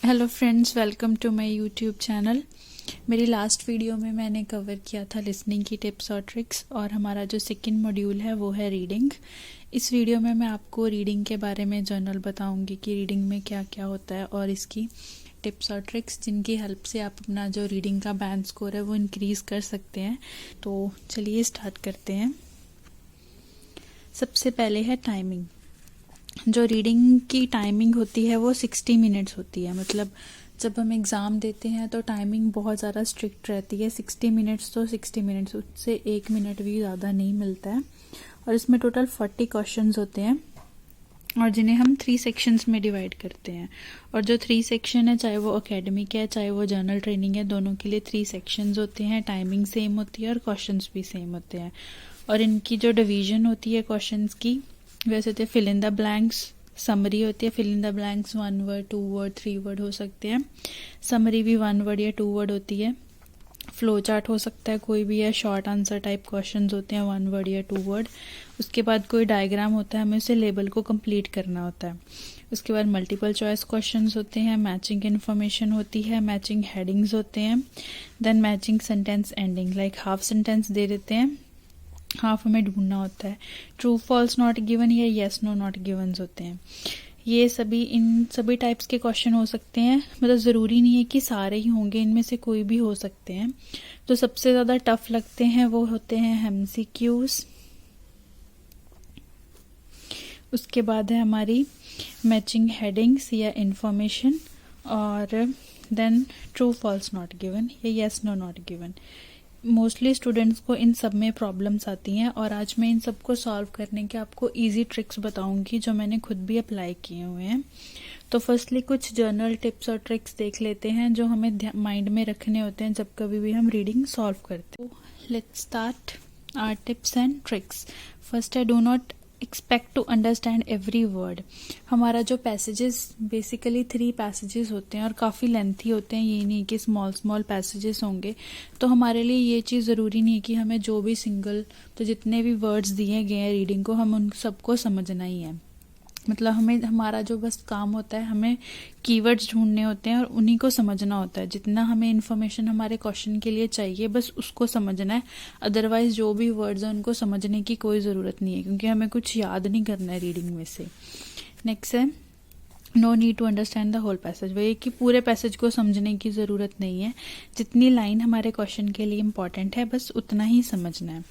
Hello friends, welcome to my YouTube channel. मेरी last video में मैंने कवर किया था लिसनिंग की टिप्स और ट्रिक्स, और हमारा जो सेकंड मॉड्यूल है वो है रीडिंग। इस वीडियो में मैं आपको रीडिंग के बारे में जनरल बताऊंगी कि रीडिंग में क्या क्या होता है और इसकी टिप्स और ट्रिक्स जिनकी हेल्प से आप अपना जो रीडिंग का बैंड स्कोर है वो इंक्रीज़ कर सकते हैं। तो चलिए स्टार्ट करते हैं। सबसे पहले है टाइमिंग। जो रीडिंग की टाइमिंग होती है वो 60 मिनट्स होती है। मतलब जब हम एग्ज़ाम देते हैं तो टाइमिंग बहुत ज़्यादा स्ट्रिक्ट रहती है। 60 मिनट्स तो 60 मिनट्स, उससे 1 मिनट भी ज़्यादा नहीं मिलता है। और इसमें टोटल 40 क्वेश्चंस होते हैं और जिन्हें हम 3 सेक्शंस में डिवाइड करते हैं। और जो 3 सेक्शन है, चाहे वो एकेडमिक है चाहे वो जर्नल ट्रेनिंग है, दोनों के लिए 3 सेक्शंस होते हैं। टाइमिंग सेम होती है और क्वेश्चंस भी सेम होते हैं। और इनकी जो डिवीजन होती है क्वेश्चंस की, वैसे होते हैं fill in the blanks, summary होती है। Fill in the blanks 1 word, 2 word, 3 word हो सकते हैं। समरी भी 1 वर्ड या 2 वर्ड होती है। फ्लो चार्ट हो सकता है कोई भी है। शॉर्ट आंसर टाइप क्वेश्चंस होते हैं 1 वर्ड या 2 वर्ड। उसके बाद कोई डायग्राम होता है, हमें उसे लेबल को कंप्लीट करना होता है। उसके बाद मल्टीपल चॉइस क्वेश्चंस होते हैं। मैचिंग इन्फॉर्मेशन होती है। मैचिंग हेडिंग्स होते हैं। Then matching sentence ending, like half sentence दे देते हैं, हाफ हमें ढूंढना होता है। ट्रू फॉल्स नॉट गिवन या येस नो नॉट गिवन होते हैं। ये सभी इन सभी टाइप्स के क्वेश्चन हो सकते हैं। मतलब ज़रूरी नहीं है कि सारे ही होंगे, इनमें से कोई भी हो सकते हैं। जो सबसे ज़्यादा टफ लगते हैं वो होते हैं एमसीक्यूज। उसके बाद है हमारी मैचिंग हेडिंग्स या इंफॉर्मेशन, और then true false not given या yes no not given. Mostly students को इन सब में प्रॉब्लम्स आती हैं, और आज मैं इन सब को सॉल्व करने के आपको इजी ट्रिक्स बताऊंगी जो मैंने खुद भी अप्लाई किए हुए हैं। तो फर्स्टली कुछ जर्नल टिप्स और ट्रिक्स देख लेते हैं जो हमें माइंड में रखने होते हैं जब कभी भी हम रीडिंग सॉल्व करते हैं। Let's start our tips and tricks. First है, do not expect to understand every word. हमारा जो पैसेजेस, बेसिकली 3 पैसेजेस होते हैं और काफ़ी लेंथी होते हैं। ये नहीं कि स्मॉल स्मॉल पैसेजेस होंगे। तो हमारे लिए ये चीज़ ज़रूरी नहीं है कि हमें जो भी तो जितने भी वर्ड्स दिए गए हैं रीडिंग को, हम उन सबको समझना ही है। मतलब हमारा जो बस काम होता है, हमें कीवर्ड्स ढूंढने होते हैं और उन्हीं को समझना होता है। जितना हमें इन्फॉर्मेशन हमारे क्वेश्चन के लिए चाहिए बस उसको समझना है। अदरवाइज जो भी वर्ड्स हैं उनको समझने की कोई ज़रूरत नहीं है, क्योंकि हमें कुछ याद नहीं करना है रीडिंग में से। नेक्स्ट है, no need to understand the whole passage. वही कि पूरे पैसेज को समझने की ज़रूरत नहीं है। जितनी लाइन हमारे क्वेश्चन के लिए इम्पॉर्टेंट है बस उतना ही समझना है।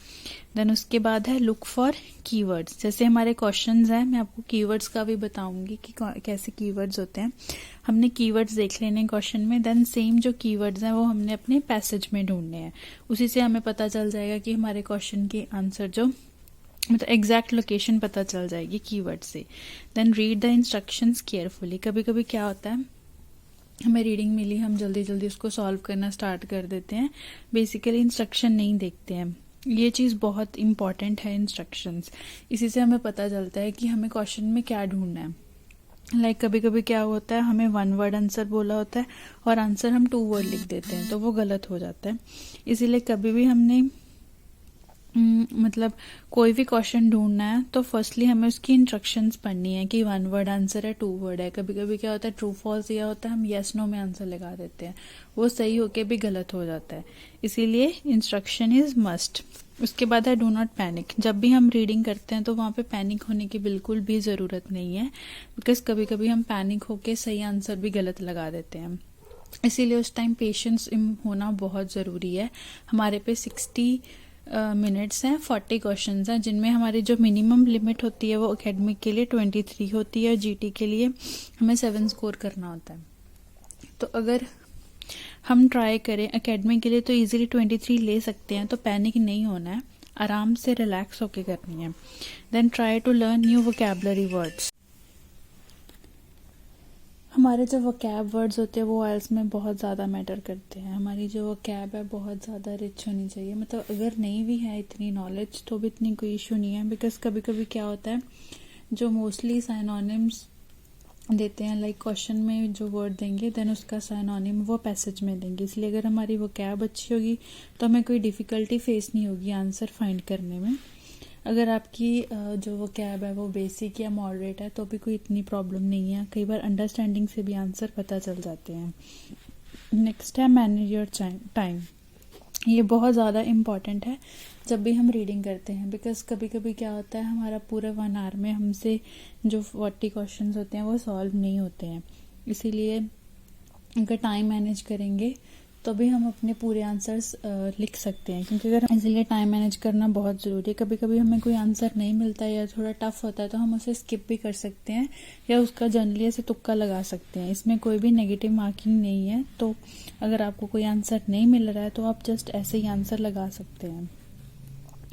देन उसके बाद है लुक फॉर कीवर्ड्स। जैसे हमारे क्वेश्चंस हैं, मैं आपको कीवर्ड्स का भी बताऊंगी कि कैसे कीवर्ड्स होते हैं। हमने कीवर्ड्स देख लेने क्वेश्चन में, देन सेम जो कीवर्ड्स हैं वो हमने अपने पैसेज में ढूंढने हैं। उसी से हमें पता चल जाएगा कि हमारे क्वेश्चन की आंसर जो मतलब एग्जैक्ट लोकेशन पता चल जाएगी कीवर्ड से। Then read the instructions carefully. कभी कभी क्या होता है, हमें रीडिंग मिली, हम जल्दी जल्दी उसको सॉल्व करना स्टार्ट कर देते हैं, बेसिकली इंस्ट्रक्शन नहीं देखते हैं। ये चीज़ बहुत इंपॉर्टेंट है, इंस्ट्रक्शंस। इसी से हमें पता चलता है कि हमें क्वेश्चन में क्या ढूंढना है। लाइक कभी कभी क्या होता है, हमें 1 वर्ड आंसर बोला होता है और आंसर हम 2 वर्ड लिख देते हैं, तो वो गलत हो जाता है। इसीलिए कभी भी हमने मतलब कोई भी क्वेश्चन ढूंढना है तो फर्स्टली हमें उसकी इंस्ट्रक्शंस पढ़नी है कि 1 वर्ड आंसर है, 2 वर्ड है। कभी कभी क्या होता है, ट्रू फॉल्स यह होता है, हम येस नो में आंसर लगा देते हैं, वो सही होके भी गलत हो जाता है। इसीलिए इंस्ट्रक्शन इज मस्ट। उसके बाद है डू नॉट पैनिक। जब भी हम रीडिंग करते हैं तो वहाँ पे पैनिक होने की बिल्कुल भी ज़रूरत नहीं है, बिकॉज कभी कभी हम पैनिक होके सही आंसर भी गलत लगा देते हैं। इसीलिए उस टाइम पेशेंस होना बहुत ज़रूरी है। हमारे पे 60 मिनट्स हैं, 40 क्वेश्चंस हैं, जिनमें हमारी जो मिनिमम लिमिट होती है वो एकेडमिक के लिए 23 होती है और जीटी के लिए हमें 7 स्कोर करना होता है। तो अगर हम ट्राई करें एकेडमिक के लिए तो इजीली 23 ले सकते हैं। तो पैनिक नहीं होना है, आराम से रिलैक्स होके करनी है। Then try to learn new vocabulary words. हमारे जो वोकैब वर्ड्स होते हैं वो आइल्स में बहुत ज़्यादा मैटर करते हैं। हमारी जो वोकैब है बहुत ज़्यादा रिच होनी चाहिए। मतलब अगर नहीं भी है इतनी नॉलेज तो भी इतनी कोई इशू नहीं है, बिकॉज कभी कभी क्या होता है, जो मोस्टली साइनोनिम्स देते हैं, लाइक क्वेश्चन में जो वर्ड देंगे देन उसका साइनोनिम वो पैसेज में देंगे। इसलिए अगर हमारी वोकैब अच्छी होगी तो हमें कोई डिफ़िकल्टी फेस नहीं होगी आंसर फाइंड करने में। अगर आपकी जो वो कैब है वो बेसिक या मॉडरेट है तो भी कोई इतनी प्रॉब्लम नहीं है, कई बार अंडरस्टैंडिंग से भी आंसर पता चल जाते हैं। नेक्स्ट है मैनेज योर टाइम। ये बहुत ज़्यादा इम्पॉर्टेंट है जब भी हम रीडिंग करते हैं, बिकॉज कभी कभी क्या होता है हमारा पूरे 1 आवर में हमसे जो 40 क्वेश्चन होते हैं वो सॉल्व नहीं होते हैं। इसीलिए अगर टाइम मैनेज करेंगे तो भी हम अपने पूरे आंसर्स लिख सकते हैं, क्योंकि अगर इसलिए टाइम मैनेज करना बहुत ज़रूरी है। कभी कभी हमें कोई आंसर नहीं मिलता है या थोड़ा टफ होता है तो हम उसे स्किप भी कर सकते हैं या उसका जनरली ऐसे तुक्का लगा सकते हैं। इसमें कोई भी नेगेटिव मार्किंग नहीं है। तो अगर आपको कोई आंसर नहीं मिल रहा है तो आप जस्ट ऐसे ही आंसर लगा सकते हैं।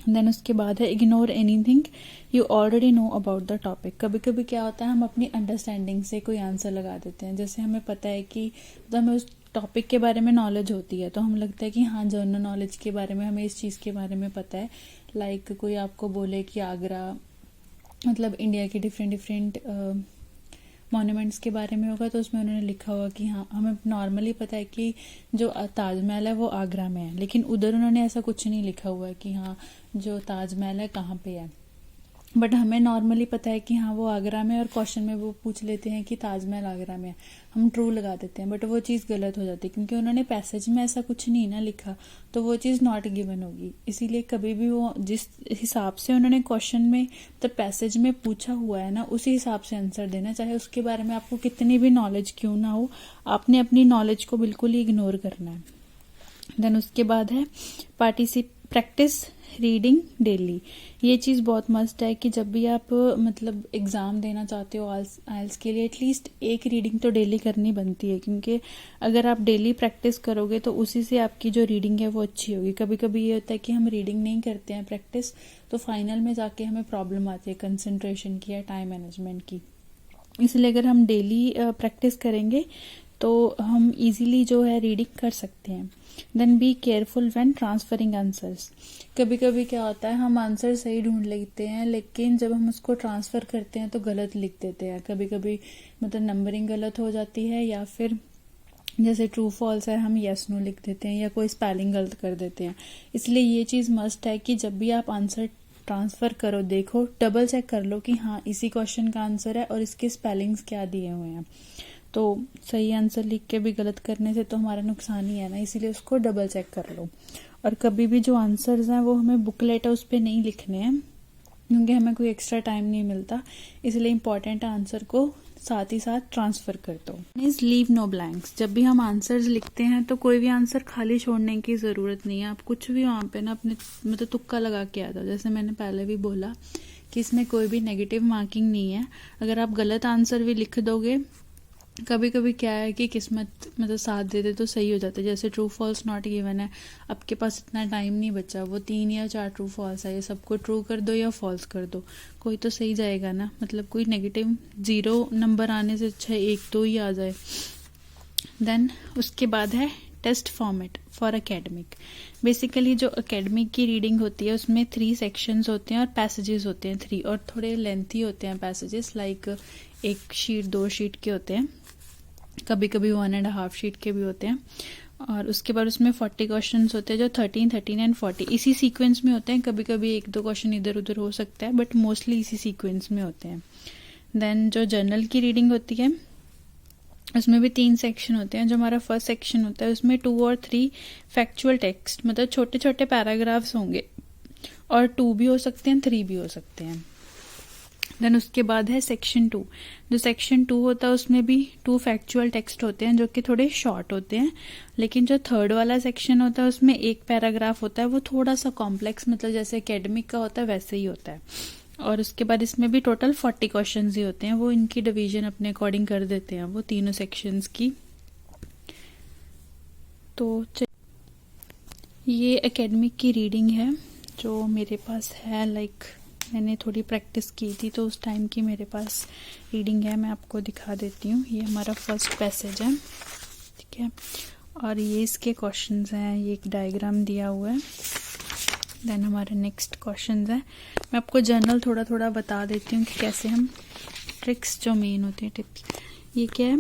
देन उसके बाद है ignore anything you already know about the topic. कभी कभी क्या होता है हम अपनी अंडरस्टैंडिंग से कोई आंसर लगा देते हैं, जैसे हमें पता है कि तो हमें उस टॉपिक के बारे में नॉलेज होती है तो हम लगता है कि हाँ जनरल नॉलेज के बारे में हमें इस चीज़ के बारे में पता है। लाइक कोई आपको बोले कि आगरा मतलब इंडिया के डिफरेंट मॉन्यूमेंट्स के बारे में होगा तो उसमें उन्होंने लिखा होगा कि हाँ हमें नॉर्मली पता है कि जो ताजमहल है वो आगरा में है, लेकिन उधर उन्होंने ऐसा कुछ नहीं लिखा हुआ है कि हाँ जो ताजमहल है कहाँ पे है। बट हमें नॉर्मली पता है कि हाँ वो आगरा में, और क्वेश्चन में वो पूछ लेते हैं कि ताजमहल आगरा में है, हम ट्रू लगा देते हैं, बट वो चीज़ गलत हो जाती है क्योंकि उन्होंने पैसेज में ऐसा कुछ नहीं ना लिखा, तो वो चीज़ नॉट गिवन होगी। इसीलिए कभी भी वो जिस हिसाब से उन्होंने क्वेश्चन में तो पैसेज में पूछा हुआ है ना उसी हिसाब से आंसर देना, चाहे उसके बारे में आपको कितनी भी नॉलेज क्यों ना हो, आपने अपनी नॉलेज को बिल्कुल ही इग्नोर करना है। देन उसके बाद है प्रैक्टिस रीडिंग डेली। ये चीज़ बहुत मस्ट है कि जब भी आप मतलब एग्ज़ाम देना चाहते हो आइल्स के लिए एटलीस्ट एक रीडिंग तो डेली करनी बनती है, क्योंकि अगर आप डेली प्रैक्टिस करोगे तो उसी से आपकी जो रीडिंग है वो अच्छी होगी। कभी कभी ये होता है कि हम रीडिंग नहीं करते हैं प्रैक्टिस, तो फाइनल में जाके हमें प्रॉब्लम आती है कंसंट्रेशन की या टाइम मैनेजमेंट की। इसलिए अगर हम डेली प्रैक्टिस करेंगे तो हम इजीली जो है रीडिंग कर सकते हैं। Then be careful when transferring answers. कभी कभी क्या होता है हम आंसर सही ढूंढ लेते हैं लेकिन जब हम उसको ट्रांसफ़र करते हैं तो गलत लिख देते हैं। कभी कभी मतलब नंबरिंग गलत हो जाती है या फिर जैसे ट्रू फॉल्स है हम येस नो लिख देते हैं या कोई स्पेलिंग गलत कर देते हैं। इसलिए ये चीज़ मस्ट है कि जब भी आप आंसर ट्रांसफ़र करो देखो डबल चेक कर लो कि हाँ इसी क्वेश्चन का आंसर है और इसके स्पेलिंग्स क्या दिए हुए हैं। तो सही आंसर लिख के भी गलत करने से तो हमारा नुकसान ही है ना, इसीलिए उसको डबल चेक कर लो। और कभी भी जो आंसर्स हैं वो हमें बुकलेट है उस पर नहीं लिखने हैं क्योंकि हमें कोई एक्स्ट्रा टाइम नहीं मिलता, इसलिए इम्पॉर्टेंट आंसर को साथ ही साथ ट्रांसफ़र कर दो। Means leave no blanks. जब भी हम आंसर्स लिखते हैं तो कोई भी आंसर खाली छोड़ने की ज़रूरत नहीं है। आप कुछ भी वहाँ पे ना अपने मतलब तुक्का लगा के आ जाओ। जैसे मैंने पहले भी बोला कि इसमें कोई भी नेगेटिव मार्किंग नहीं है। अगर आप गलत आंसर भी लिख दोगे कभी कभी क्या है कि किस्मत मतलब साथ दे दे तो सही हो जाता है। जैसे ट्रू फॉल्स नॉट गिवन है, आपके पास इतना टाइम नहीं बचा, वो 3 या 4 ट्रू फॉल्स है, ये सबको ट्रू कर दो या फॉल्स कर दो, कोई तो सही जाएगा ना। मतलब कोई नेगेटिव 0 नंबर आने से अच्छा 1-2 ही आ जाए। देन उसके बाद है test format for academic. Basically जो एकेडमिक की रीडिंग होती है उसमें 3 सेक्शंस होते हैं और पैसेजेस होते हैं 3, और थोड़े लेंथी होते हैं पैसेजेस, लाइक 1 शीट 2 शीट के होते हैं, कभी कभी 1.5 शीट के भी होते हैं। और उसके बाद उसमें 40 क्वेश्चंस होते हैं जो 13 एंड 40 इसी सीक्वेंस में होते हैं। कभी कभी 1-2 क्वेश्चन इधर उधर हो सकता है बट मोस्टली इसी सीक्वेंस में होते हैं। देन जो जर्नल की रीडिंग होती है उसमें भी 3 सेक्शन होते हैं। जो हमारा फर्स्ट सेक्शन होता है उसमें 2 और 3 फैक्चुअल टेक्स्ट मतलब छोटे छोटे पैराग्राफ्स होंगे, और 2 भी हो सकते हैं 3 भी हो सकते हैं। देन उसके बाद है सेक्शन 2। जो सेक्शन 2 होता है उसमें भी 2 फैक्चुअल टेक्स्ट होते हैं जो कि थोड़े शॉर्ट होते हैं, लेकिन जो थर्ड वाला सेक्शन होता है उसमें 1 पैराग्राफ होता है, वो थोड़ा सा कॉम्प्लेक्स मतलब जैसे एकेडमिक का होता है वैसे ही होता है। और उसके बाद इसमें भी टोटल 40 क्वेश्चंस ही होते हैं, वो इनकी डिवीजन अपने अकॉर्डिंग कर देते हैं वो तीनों सेक्शंस की। तो ये एकेडमिक की रीडिंग है जो मेरे पास है, लाइक मैंने थोड़ी प्रैक्टिस की थी तो उस टाइम की मेरे पास रीडिंग है, मैं आपको दिखा देती हूँ। ये हमारा फर्स्ट पैसेज है, ठीक है, और ये इसके क्वेश्चंस हैं, ये एक डायग्राम दिया हुआ है। देन हमारे नेक्स्ट क्वेश्चंस है, मैं आपको जर्नल थोड़ा थोड़ा बता देती हूँ कि कैसे हम ट्रिक्स जो मेन होती है टिप्स। ये क्या है,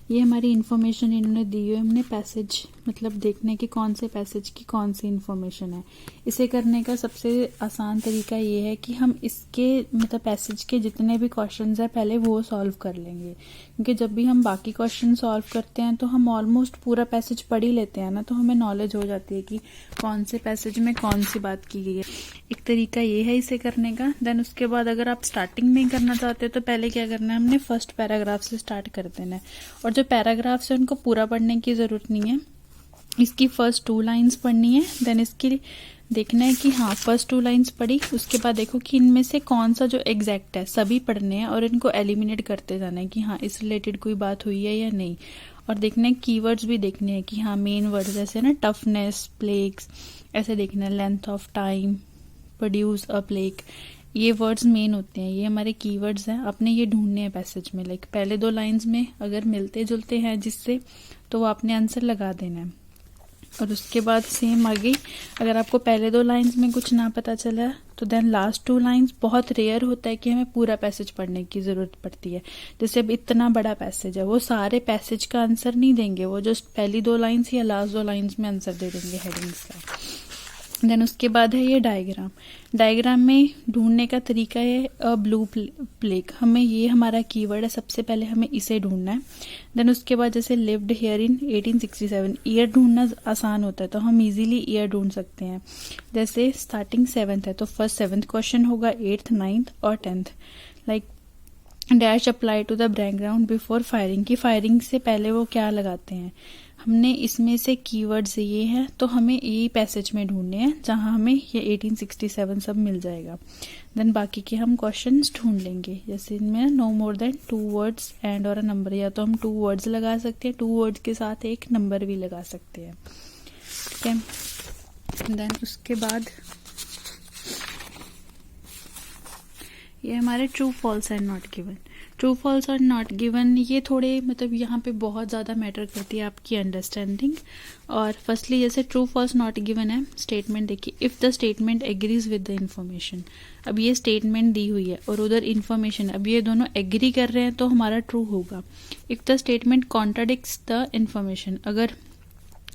ये हमारी इन्फॉर्मेशन इन्होंने दी है, हमने पैसेज मतलब देखने कि कौन से पैसेज की कौन सी इन्फॉर्मेशन है। इसे करने का सबसे आसान तरीका ये है कि हम इसके मतलब पैसेज के जितने भी क्वेश्चंस हैं पहले वो सॉल्व कर लेंगे, क्योंकि जब भी हम बाकी क्वेश्चन सॉल्व करते हैं तो हम ऑलमोस्ट पूरा पैसेज पढ़ ही लेते हैं ना, तो हमें नॉलेज हो जाती है कि कौन से पैसेज में कौन सी बात की गई है। एक तरीका ये है इसे करने का। देन उसके बाद अगर आप स्टार्टिंग में करना चाहते हो तो पहले क्या करना है, हमने फर्स्ट पैराग्राफ से स्टार्ट कर देना है, और जो पैराग्राफ्स है उनको पूरा पढ़ने की जरूरत नहीं है, इसकी फर्स्ट 2 लाइन्स पढ़नी है। देन इसकी देखना है कि हाँ फर्स्ट 2 लाइन्स पढ़ी, उसके बाद देखो कि इनमें से कौन सा जो एग्जैक्ट है, सभी पढ़ने हैं और इनको एलिमिनेट करते जाना है कि हाँ इस रिलेटेड कोई बात हुई है या नहीं। और देखना है कीवर्ड्स भी देखने हैं कि हाँ मेन वर्ड जैसे ना टफनेस, प्लेग्स, ऐसे देखना है, length of time, produce a plague, ये वर्ड्स मेन होते हैं, ये हमारे कीवर्ड्स हैं। आपने ये ढूंढने हैं पैसेज में, लाइक पहले 2 लाइंस में अगर मिलते जुलते हैं जिससे, तो वो आपने आंसर लगा देना है। और उसके बाद सेम आगे अगर आपको पहले 2 लाइंस में कुछ ना पता चला तो देन लास्ट 2 लाइंस, बहुत रेयर होता है कि हमें पूरा पैसेज पढ़ने की जरूरत पड़ती है। जैसे अब इतना बड़ा पैसेज है, वो सारे पैसेज का आंसर नहीं देंगे, वो जस्ट पहली 2 लाइंस या लास्ट 2 लाइंस में आंसर दे देंगे हेडिंग्स का। देन उसके बाद है ये डायग्राम। डायग्राम में ढूंढने का तरीका है अ ब्लू प्लेग, हमें ये हमारा कीवर्ड है, सबसे पहले हमें इसे ढूंढना है। देन उसके बाद जैसे लिव्ड हियर इन 1867, ईयर ढूंढना आसान होता है तो हम इजीली ईयर ढूंढ सकते हैं। जैसे स्टार्टिंग 7th है तो फर्स्ट 7th क्वेश्चन होगा 8th, 9th और 10th। Like dash apply to the background before firing, की फायरिंग से पहले वो क्या लगाते हैं। हमने इसमें से कीवर्ड्स ये हैं तो हमें यही पैसेज में ढूंढने हैं जहां हमें ये 1867 सब मिल जाएगा। देन बाकी के हम क्वेश्चंस ढूंढ लेंगे। जैसे इनमें no more than 2 words and और अ नंबर, या तो हम 2 वर्ड्स लगा सकते हैं, 2 वर्ड्स के साथ एक नंबर भी लगा सकते हैं। ठीक है। देन उसके बाद ये हमारे true false and not given. True false और नॉट गिवन ये थोड़े मतलब यहाँ पे बहुत ज़्यादा मैटर करती है आपकी अंडरस्टैंडिंग। और फर्स्टली जैसे ट्रू फॉल्स नॉट गिवन है, स्टेटमेंट देखिए, if the statement agrees with the information. अब ये स्टेटमेंट दी हुई है और उधर इन्फॉर्मेशन, अब ये दोनों एग्री कर रहे हैं तो हमारा ट्रू होगा। If the statement contradicts the information, अगर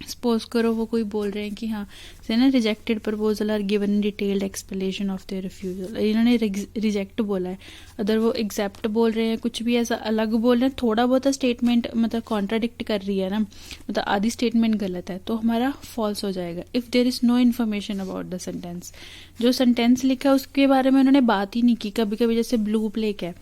सपोज करो वो कोई बोल रहे हैं कि हाँ से ना rejected proposal are given in detailed explanation of their refusal, इन्होंने रिजेक्ट बोला है, अगर वो एक्सेप्ट बोल रहे हैं, कुछ भी ऐसा अलग बोल रहे हैं, थोड़ा बहुत स्टेटमेंट मतलब कॉन्ट्राडिक्ट कर रही है ना, मतलब आधी स्टेटमेंट गलत है, तो हमारा फॉल्स हो जाएगा। If there is no information about the sentence, जो सेंटेंस लिखा है उसके बारे में उन्होंने बात ही नहीं की। कभी कभी जैसे ब्लू प्लेग है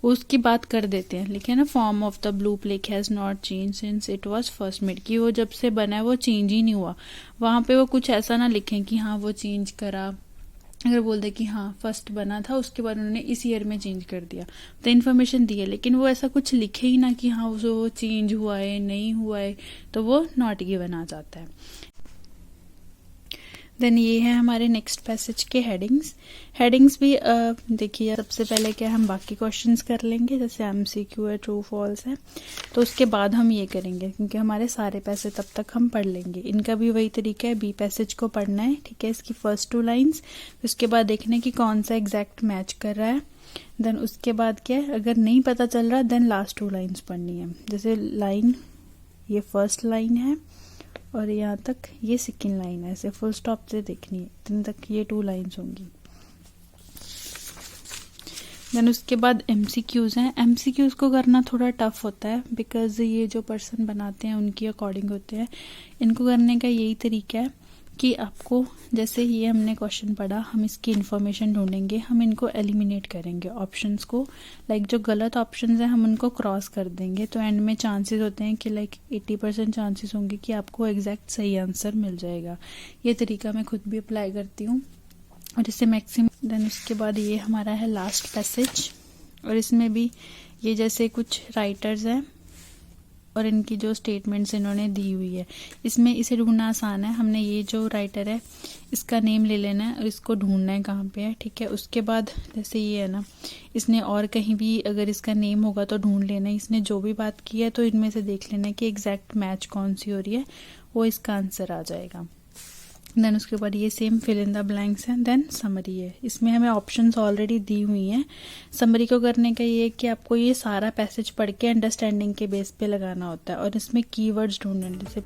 वो उसकी बात कर देते हैं, लिखे ना form of the blue plague has not change since it was first made, कि वो जब से बना है वो चेंज ही नहीं हुआ। वहां पे वो कुछ ऐसा ना लिखें कि हाँ वो चेंज करा, अगर बोल दे कि हाँ फर्स्ट बना था उसके बाद उन्होंने इस ईयर में चेंज कर दिया तो इन्फॉर्मेशन दी है, लेकिन वो ऐसा कुछ लिखे ही ना कि हाँ वो चेंज हुआ है नहीं हुआ है, तो वो नॉट गिवन आ जाता है। देन ये है हमारे नेक्स्ट पैसेज के हेडिंग्स। हेडिंग्स भी देखिए सबसे पहले क्या हम बाकी क्वेश्चंस कर लेंगे, जैसे एमसीक्यू है, ट्रू फॉल्स है, तो उसके बाद हम ये करेंगे क्योंकि हमारे सारे पैसेज तब तक हम पढ़ लेंगे। इनका भी वही तरीका है, बी पैसेज को पढ़ना है, ठीक है, इसकी फर्स्ट 2 लाइन्स, उसके बाद देखना है कि कौन सा एग्जैक्ट मैच कर रहा है। देन उसके बाद क्या है, अगर नहीं पता चल रहा देन लास्ट 2 लाइन्स पढ़नी है। जैसे लाइन ये फर्स्ट लाइन है और यहाँ तक ये सेकंड लाइन है, ऐसे फुल स्टॉप से देखनी है, इतने तक ये 2 लाइन्स होंगी। देन उसके बाद एमसीक्यूज हैं। एमसीक्यूज को करना थोड़ा टफ होता है बिकॉज ये जो पर्सन बनाते हैं उनकी अकॉर्डिंग होते हैं। इनको करने का यही तरीका है कि आपको जैसे ये हमने क्वेश्चन पढ़ा, हम इसकी इन्फॉर्मेशन ढूंढेंगे, हम इनको एलिमिनेट करेंगे ऑप्शंस को, लाइक जो गलत ऑप्शंस हैं हम उनको क्रॉस कर देंगे, तो एंड में चांसेस होते हैं कि लाइक 80% चांसेस होंगे कि आपको एग्जैक्ट सही आंसर मिल जाएगा। ये तरीका मैं खुद भी अप्लाई करती हूँ और इससे मैक्सिमम। देन उसके बाद ये हमारा है लास्ट पैसेज, और इसमें भी ये जैसे कुछ राइटर्स हैं और इनकी जो स्टेटमेंट्स इन्होंने दी हुई है, इसमें इसे ढूंढना आसान है। हमने ये जो राइटर है इसका नेम ले लेना है और इसको ढूंढना है कहाँ पे है, ठीक है। उसके बाद जैसे ये है ना, इसने और कहीं भी अगर इसका नेम होगा तो ढूंढ लेना है, इसने जो भी बात की है तो इनमें से देख लेना है कि एग्जैक्ट मैच कौन सी हो रही है, वो इसका आंसर आ जाएगा। देन उसके बाद ये same fill in the blanks है, देन समरी है। इसमें हमें ऑप्शंस ऑलरेडी दी हुई हैं। समरी को करने का ये है कि आपको ये सारा पैसेज पढ़ के अंडरस्टैंडिंग के बेस पे लगाना होता है, और इसमें कीवर्ड्स ढूंढने, जैसे